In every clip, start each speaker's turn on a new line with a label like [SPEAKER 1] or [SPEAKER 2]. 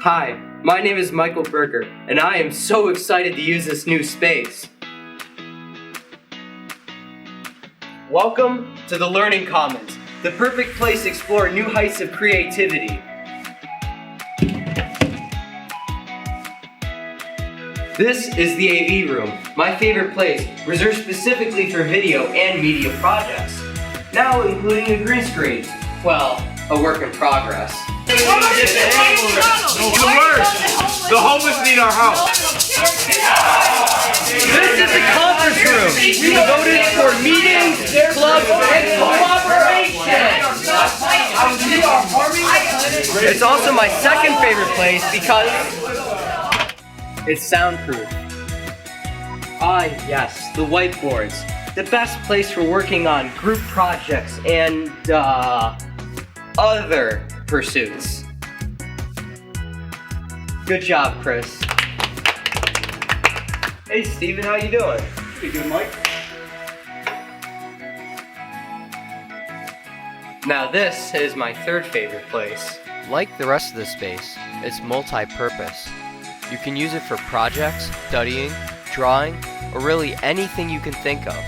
[SPEAKER 1] Hi, my name is Michael Berger, and I am so excited to use this new space. Welcome to the Learning Commons, the perfect place to explore new heights of creativity. This is the AV room, my favorite place, reserved specifically for video and media projects. Now including a green screen. Well, a work in progress.
[SPEAKER 2] The worst! The homeless need our help!
[SPEAKER 1] This is the conference room, devoted for meetings, clubs, and cooperation. It's also my second favorite place because it's soundproof. Ah yes, the whiteboards. The best place for working on group projects and other pursuits. Good job, Chris. Hey, Steven, how you doing?
[SPEAKER 3] Pretty good, Mike.
[SPEAKER 1] Now this is my third favorite place.
[SPEAKER 4] Like the rest of the space, it's multi-purpose. You can use it for projects, studying, drawing, or really anything you can think of.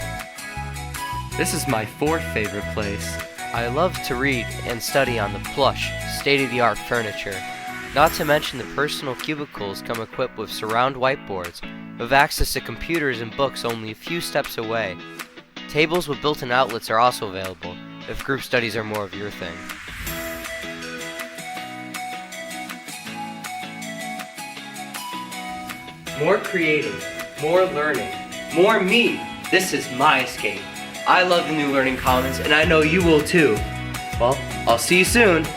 [SPEAKER 1] This is my fourth favorite place.
[SPEAKER 4] I love to read and study on the plush, state-of-the-art furniture. Not to mention the personal cubicles come equipped with surround whiteboards, with access to computers and books only a few steps away. Tables with built-in outlets are also available, if group studies are more of your thing.
[SPEAKER 1] More creating, more learning, more me. This is my escape. I love the new Learning Commons, and I know you will too. Well, I'll see you soon.